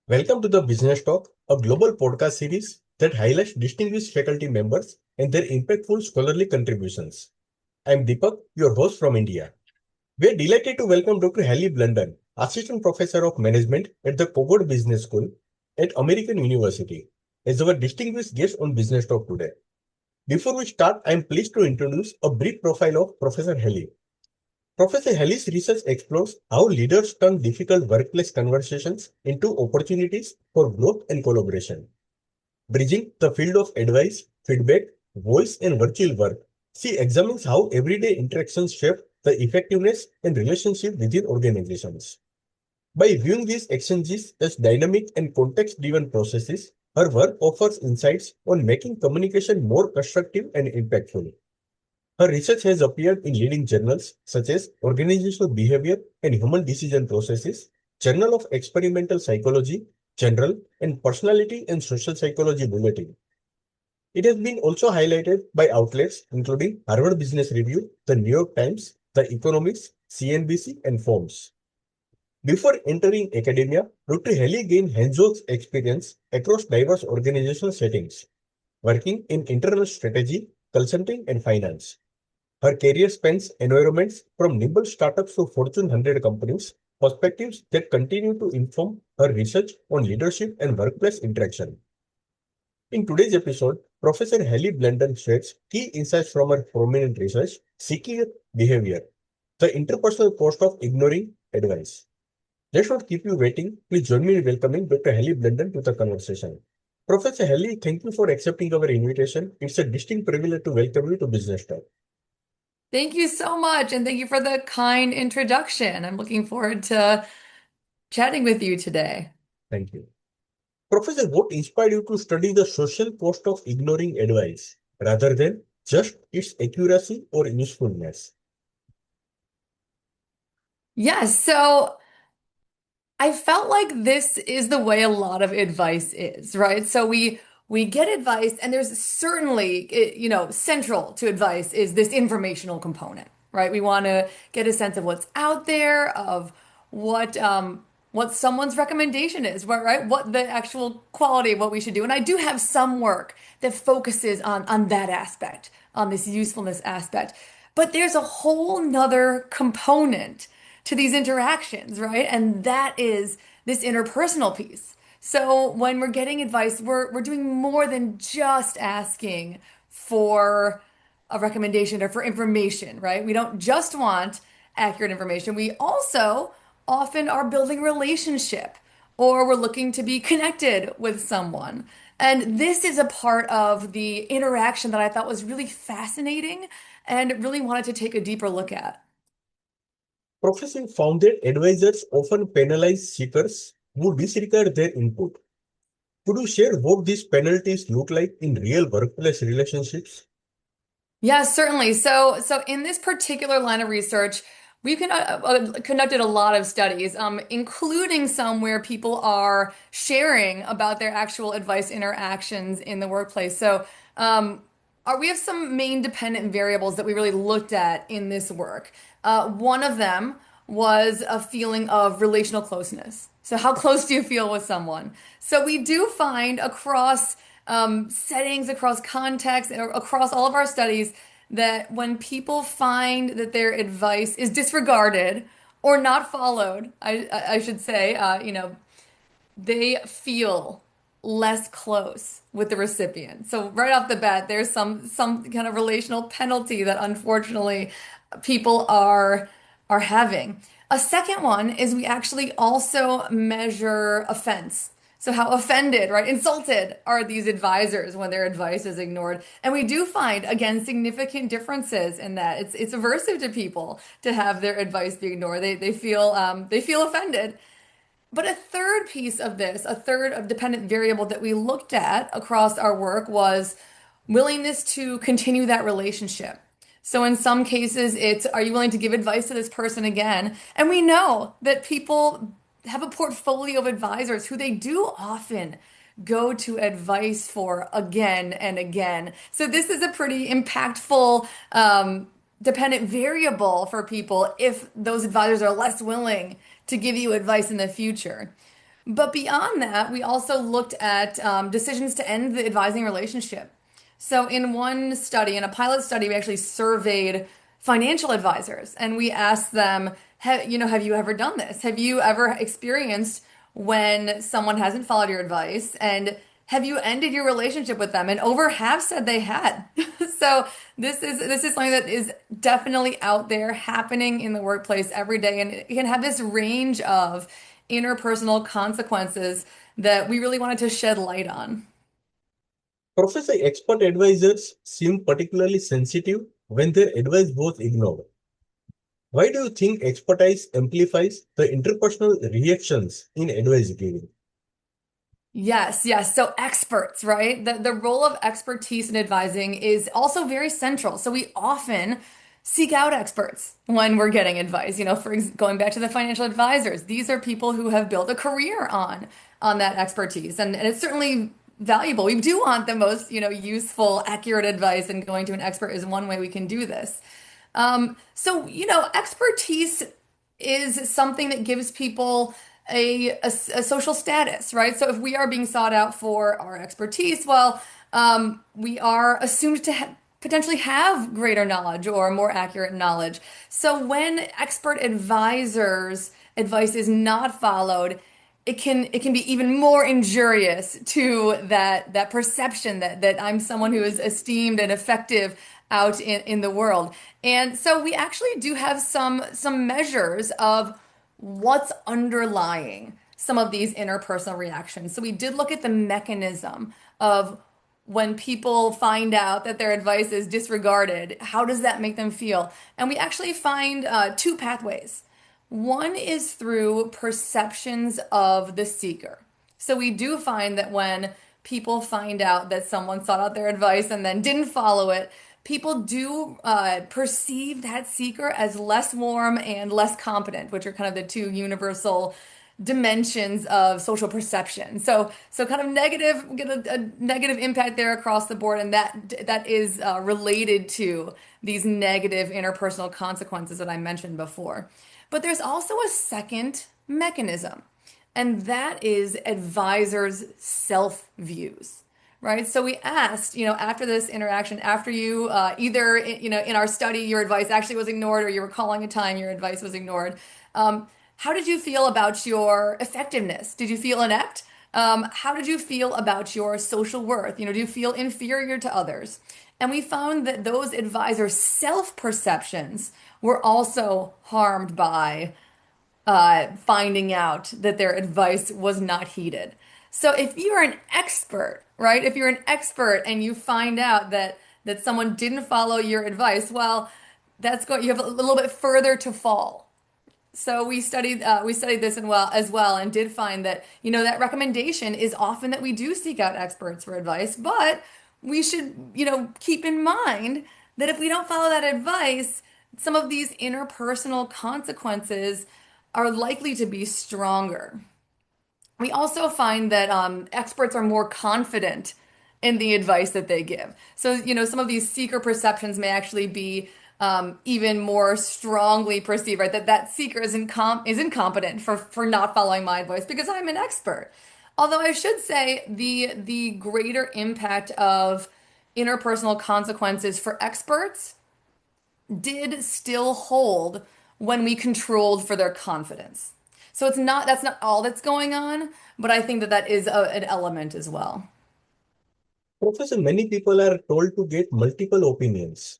Welcome to the Business Talk, a global podcast series that highlights distinguished faculty members and their impactful scholarly contributions. I'm Deepak, your host from India. We are delighted to welcome Dr. Hayley Blunden, Assistant Professor of Management at the Kogod Business School at American University, as our distinguished guest on Business Talk today. Before we start, I'm pleased to introduce a brief profile of Professor Hayley. Professor Hayley's research explores how leaders turn difficult workplace conversations into opportunities for growth and collaboration. Bridging the field of advice, feedback, voice, and virtual work, she examines how everyday interactions shape the effectiveness and relationship within organizations. By viewing these exchanges as dynamic and context driven processes, her work offers insights on making communication more constructive and impactful. Her research has appeared in leading journals such as Organizational Behavior and Human Decision Processes, Journal of Experimental Psychology, General, and Personality and Social Psychology Bulletin. It has been also highlighted by outlets including Harvard Business Review, the New York Times, The Economist, CNBC, and Forbes. Before entering academia, Dr. Haley gained hands-on experience across diverse organizational settings, working in internal strategy, consulting, and finance. Her career spans environments from nimble startups to Fortune 100 companies, perspectives that continue to inform her research on leadership and workplace interaction. In today's episode, Professor Hayley Blunden shares key insights from her prominent research, Seeking Behavior, the interpersonal cost of ignoring advice. Let's not keep you waiting. Please join me in welcoming Dr. Hayley Blunden to the conversation. Professor Hayley, thank you for accepting our invitation. It's a distinct privilege to welcome you to Business Talk. Thank you so much, and thank you for the kind introduction. I'm looking forward to chatting with you today. Thank you. Professor, what inspired you to study the social cost of ignoring advice rather than just its accuracy or usefulness? Yes, so I felt like this is the way a lot of advice is, right? So we get advice, and there's certainly, central to advice is this informational component, right? We want to get a sense of what's out there, of what someone's recommendation is, right? What the actual quality of what we should do. And I do have some work that focuses on that aspect, on this usefulness aspect. But there's a whole nother component to these interactions, right? And that is this interpersonal piece. So when we're getting advice, we're doing more than just asking for a recommendation or for information, right? We don't just want accurate information. We also often are building relationship or we're looking to be connected with someone. And this is a part of the interaction that I thought was really fascinating and really wanted to take a deeper look at. Professor found that advisors often penalize seekers who disregard their input. Could you share what these penalties look like in real workplace relationships? Yeah, certainly. So in this particular line of research, we've conducted a lot of studies, including some where people are sharing about their actual advice interactions in the workplace. We have some main dependent variables that we really looked at in this work. One of them was a feeling of relational closeness. So, how close do you feel with someone? So, we do find across settings, across contexts, and across all of our studies that when people find that their advice is disregarded or not followed, I should say, they feel less close with the recipient. So right off the bat, there's some kind of relational penalty that unfortunately people are having. A second one is we actually also measure offense. So how offended, right, insulted are these advisors when their advice is ignored? And we do find, again, significant differences in that. It's aversive to people to have their advice be ignored. They feel offended. But a third piece of this, a third of dependent variable that we looked at across our work was willingness to continue that relationship. So in some cases, it's are you willing to give advice to this person again? And we know that people have a portfolio of advisors who they do often go to advice for again and again. So this is a pretty impactful dependent variable for people if those advisors are less willing to give you advice in the future. But beyond that, we also looked at decisions to end the advising relationship. So, in one study, in a pilot study, we actually surveyed financial advisors and we asked them, have you ever done this? Have you ever experienced when someone hasn't followed your advice? And have you ended your relationship with them? And over half said they had. So this is something that is definitely out there happening in the workplace every day, and it can have this range of interpersonal consequences that we really wanted to shed light on. Professor, expert advisors seem particularly sensitive when their advice was ignored. Why do you think expertise amplifies the interpersonal reactions in advice giving? Yes, yes. So experts, right? The role of expertise in advising is also very central. So we often seek out experts when we're getting advice. Going back to the financial advisors, these are people who have built a career on that expertise, and it's certainly valuable. We do want the most, useful, accurate advice, and going to an expert is one way we can do this. So expertise is something that gives people a social status, right? So if we are being sought out for our expertise, well, we are assumed to potentially have greater knowledge or more accurate knowledge. So when expert advisors' advice is not followed, it can be even more injurious to that perception that I'm someone who is esteemed and effective out in the world. And so we actually do have some measures of what's underlying some of these interpersonal reactions. So we did look at the mechanism of when people find out that their advice is disregarded, how does that make them feel? And we actually find two pathways. One is through perceptions of the seeker. So we do find that when people find out that someone sought out their advice and then didn't follow it, people do perceive that seeker as less warm and less competent, which are kind of the two universal dimensions of social perception. So kind of negative, get a negative impact there across the board, and that is related to these negative interpersonal consequences that I mentioned before. But there's also a second mechanism, and that is advisors' self views, right? So we asked, after this interaction, after you either, in our study, your advice actually was ignored, or you were calling a time your advice was ignored. How did you feel about your effectiveness? Did you feel inept? How did you feel about your social worth? Do you feel inferior to others? And we found that those advisors' self perceptions were also harmed by finding out that their advice was not heeded. So if you're an expert, right? If you're an expert and you find out that someone didn't follow your advice, well, you have a little bit further to fall. So we studied this as well and did find that that recommendation is often that we do seek out experts for advice, but we should keep in mind that if we don't follow that advice, some of these interpersonal consequences are likely to be stronger. We also find that experts are more confident in the advice that they give. So, some of these seeker perceptions may actually be even more strongly perceived, right? That seeker is incompetent for not following my advice because I'm an expert. Although I should say the greater impact of interpersonal consequences for experts did still hold when we controlled for their confidence. So that's not all that's going on, but I think that is an element as well. Professor, many people are told to get multiple opinions.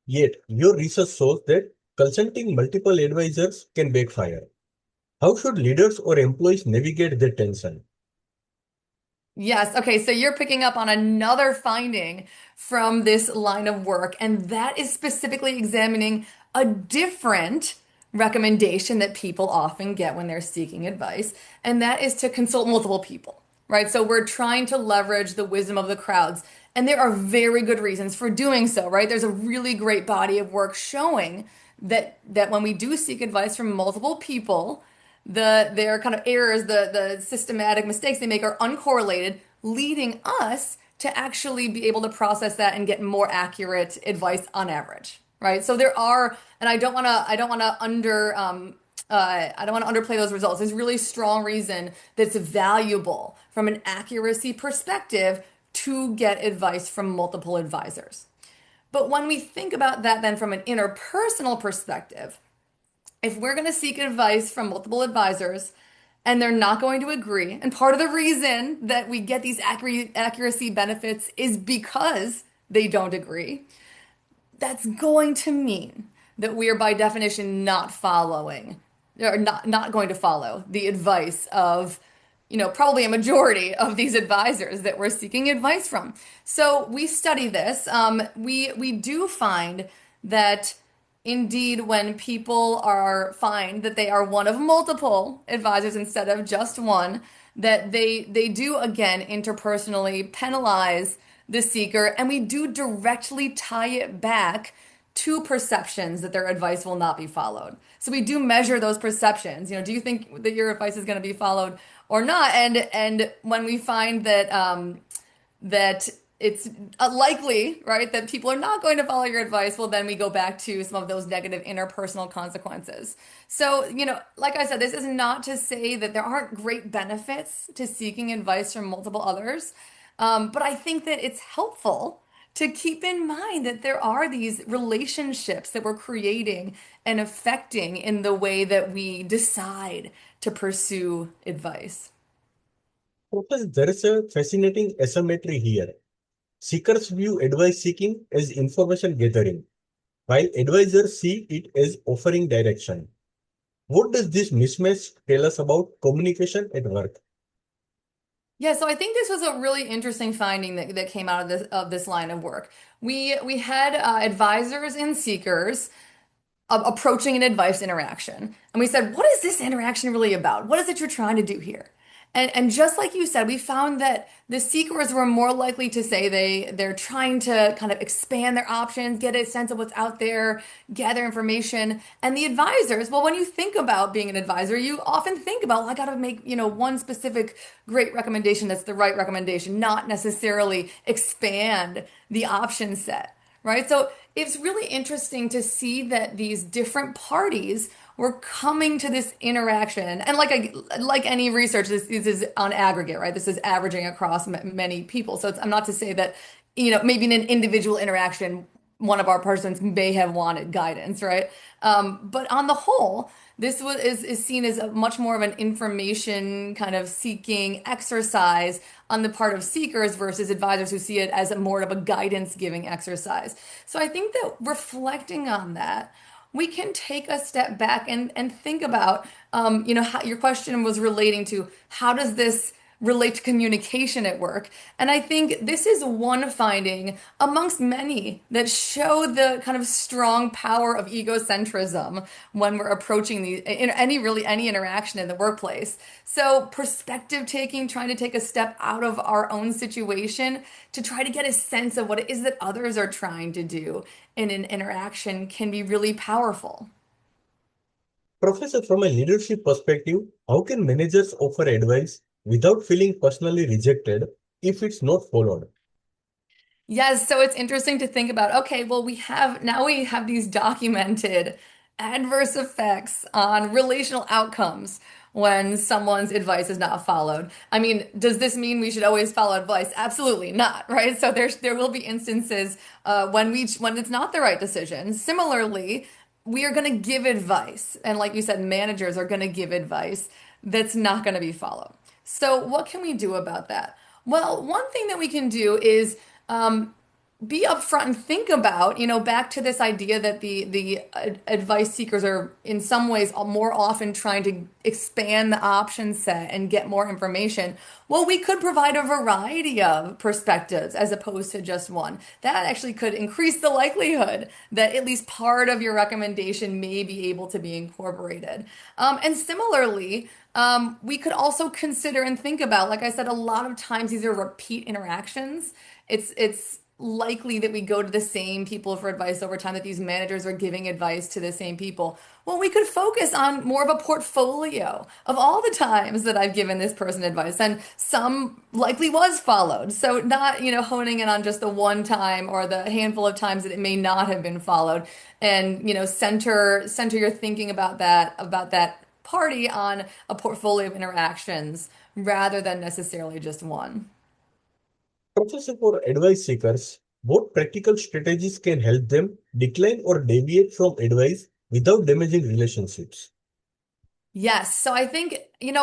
Yet, your research shows that consulting multiple advisors can backfire. How should leaders or employees navigate that tension? Yes. Okay. So you're picking up on another finding from this line of work, and that is specifically examining a different recommendation that people often get when they're seeking advice, and that is to consult multiple people, right? So we're trying to leverage the wisdom of the crowds, and there are very good reasons for doing so, right? There's a really great body of work showing that when we do seek advice from multiple people, their kind of errors, the systematic mistakes they make are uncorrelated, leading us to actually be able to process that and get more accurate advice on average, right? So there are, and I don't want to I don't want to underplay those results. There's really strong reason that it's valuable from an accuracy perspective to get advice from multiple advisors. But when we think about that then from an interpersonal perspective, if we're going to seek advice from multiple advisors and they're not going to agree, and part of the reason that we get these accuracy benefits is because they don't agree, that's going to mean that we are by definition not following or not going to follow the advice of probably a majority of these advisors that we're seeking advice from. So we study this. We do find that indeed when people are find that they are one of multiple advisors instead of just one, that they do again interpersonally penalize the seeker, and we do directly tie it back to perceptions that their advice will not be followed. So we do measure those perceptions. Do you think that your advice is going to be followed or not? And when we find that it's likely, right, that people are not going to follow your advice, well, then we go back to some of those negative interpersonal consequences. So, like I said, this is not to say that there aren't great benefits to seeking advice from multiple others, but I think that it's helpful to keep in mind that there are these relationships that we're creating and affecting in the way that we decide to pursue advice. Professor, there is a fascinating asymmetry here. Seekers view advice seeking as information gathering, while advisors see it as offering direction. What does this mismatch tell us about communication at work? Yeah, so I think this was a really interesting finding that came out of this line of work. We had advisors and seekers approaching an advice interaction. And we said, what is this interaction really about? What is it you're trying to do here? And just like you said, we found that the seekers were more likely to say they're trying to kind of expand their options, get a sense of what's out there, gather information. And the advisors, well, when you think about being an advisor, you often think about, well, I got to make, one specific great recommendation that's the right recommendation, not necessarily expand the option set, right? So it's really interesting to see that these different parties were coming to this interaction. And like any research, this is on aggregate, right? This is averaging across many people. So I'm not to say that, maybe in an individual interaction, one of our persons may have wanted guidance, right? But on the whole, is seen as a much more of an information kind of seeking exercise on the part of seekers versus advisors who see it as a more of a guidance giving exercise. So I think that reflecting on that, we can take a step back and think about, how your question was relating to how does this relate to communication at work? And I think this is one finding amongst many that show the kind of strong power of egocentrism when we're approaching any interaction in the workplace. So perspective taking, trying to take a step out of our own situation to try to get a sense of what it is that others are trying to do in an interaction can be really powerful. Professor, from a leadership perspective, how can managers offer advice without feeling personally rejected if it's not followed? Yes, so it's interesting to think about, okay, well, we have these documented adverse effects on relational outcomes when someone's advice is not followed. I mean, does this mean we should always follow advice? Absolutely not, right? So there will be instances when it's not the right decision. Similarly, we are going to give advice, and like you said, managers are going to give advice that's not going to be followed. So what can we do about that? Well, one thing that we can do is be upfront and think about, back to this idea that the advice seekers are in some ways more often trying to expand the option set and get more information. Well, we could provide a variety of perspectives as opposed to just one. That actually could increase the likelihood that at least part of your recommendation may be able to be incorporated. And similarly, we could also consider and think about, like I said, a lot of times these are repeat interactions. It's likely that we go to the same people for advice over time, that these managers are giving advice to the same people? Well, we could focus on more of a portfolio of all the times that I've given this person advice, and some likely was followed. So not, honing in on just the one time or the handful of times that it may not have been followed, and, center your thinking about that party on a portfolio of interactions rather than necessarily just one. Professor, for advice seekers, what practical strategies can help them decline or deviate from advice without damaging relationships? Yes. So I think,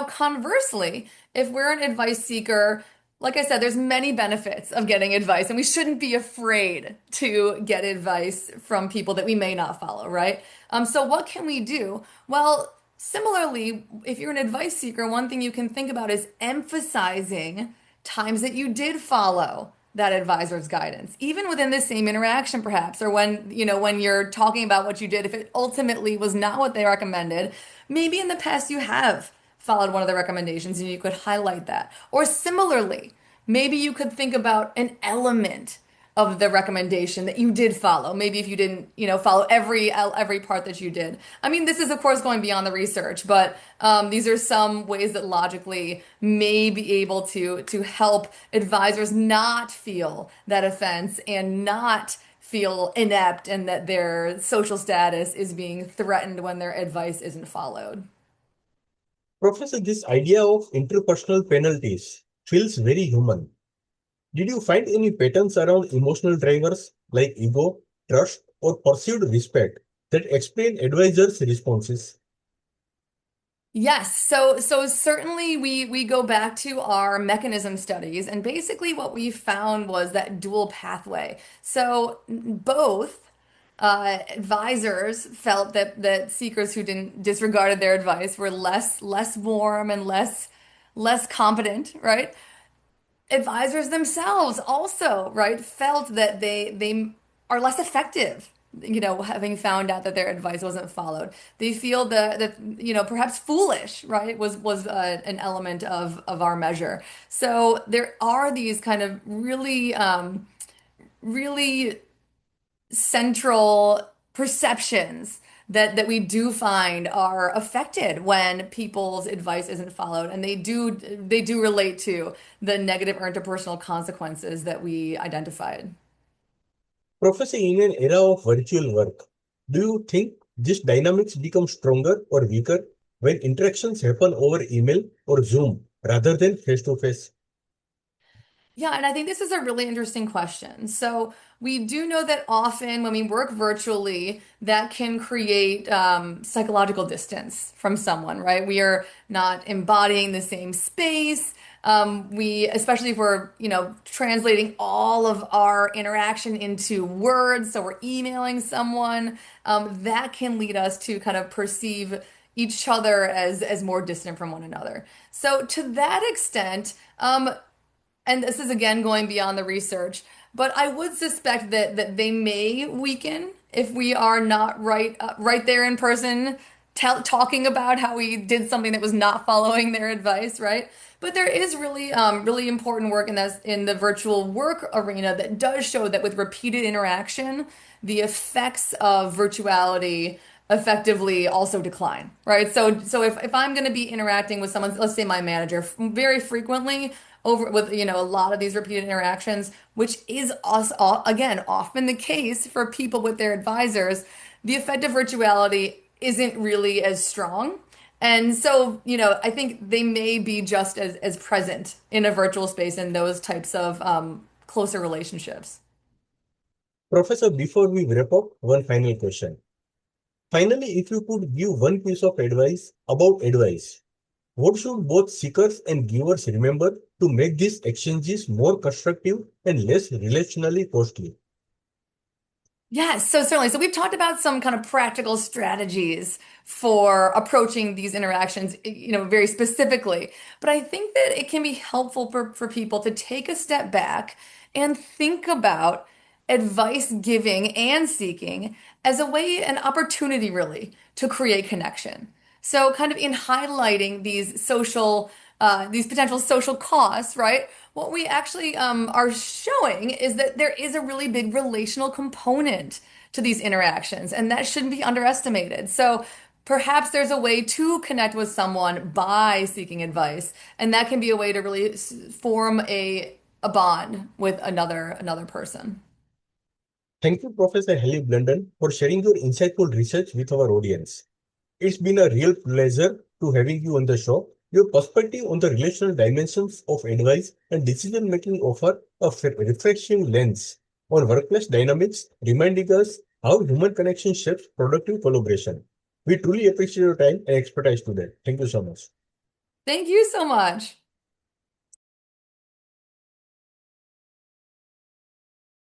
conversely, if we're an advice seeker, like I said, there's many benefits of getting advice, and we shouldn't be afraid to get advice from people that we may not follow, right? So what can we do? Well, similarly, if you're an advice seeker, one thing you can think about is emphasizing times that you did follow that advisor's guidance, even within the same interaction, perhaps, or when you're talking about what you did, if it ultimately was not what they recommended, maybe in the past you have followed one of the recommendations and you could highlight that. Or similarly, maybe you could think about an element of the recommendation that you did follow. Maybe if you didn't, follow every part that you did. I mean, this is of course going beyond the research, but these are some ways that logically may be able to help advisors not feel that offense and not feel inept and that their social status is being threatened when their advice isn't followed. Professor, this idea of interpersonal penalties feels very human. Did you find any patterns around emotional drivers like ego, trust, or perceived respect that explain advisors' responses? Yes, so certainly we go back to our mechanism studies, and basically what we found was that dual pathway. So both advisors felt that seekers who didn't disregarded their advice were less warm and less competent, right? Advisors themselves also, right, felt that they are less effective, having found out that their advice wasn't followed. They feel that perhaps foolish, right, was an element of our measure. So there are these kind of really central perceptions that we do find are affected when people's advice isn't followed, and they do relate to the negative or interpersonal consequences that we identified. Professor, in an era of virtual work, do you think these dynamics become stronger or weaker when interactions happen over email or Zoom rather than face to face? Yeah, and I think this is a really interesting question. So we do know that often when we work virtually, that can create psychological distance from someone, right? We are not embodying the same space. Especially if we're, translating all of our interaction into words, so we're emailing someone, that can lead us to kind of perceive each other as more distant from one another. So to that extent, and this is again going beyond the research, but I would suspect that they may weaken if we are not right there in person, talking about how we did something that was not following their advice, right? But there is really important work in the virtual work arena that does show that with repeated interaction, the effects of virtuality effectively also decline, right? So if I'm going to be interacting with someone, let's say my manager, very frequently over with a lot of these repeated interactions, which is also again often the case for people with their advisors, the effect of virtuality isn't really as strong. And so, I think they may be just as present in a virtual space in those types of closer relationships. Professor, before we wrap up, one final question. Finally, if you could give one piece of advice about advice, what should both seekers and givers remember to make these exchanges more constructive and less relationally costly? Yes, so certainly. So we've talked about some kind of practical strategies for approaching these interactions, very specifically. But I think that it can be helpful for people to take a step back and think about advice giving and seeking as a way, an opportunity really, to create connection. So kind of in highlighting these potential social costs, right? what we actually are showing is that there is a really big relational component to these interactions, and that shouldn't be underestimated. So perhaps there's a way to connect with someone by seeking advice, and that can be a way to really form a bond with another person. Thank you, Professor Hayley Blunden, for sharing your insightful research with our audience. It's been a real pleasure to having you on the show. Your perspective on the relational dimensions of advice and decision making offer a refreshing lens on workplace dynamics, reminding us how human connection shapes productive collaboration. We truly appreciate your time and expertise today. Thank you so much. Thank you so much.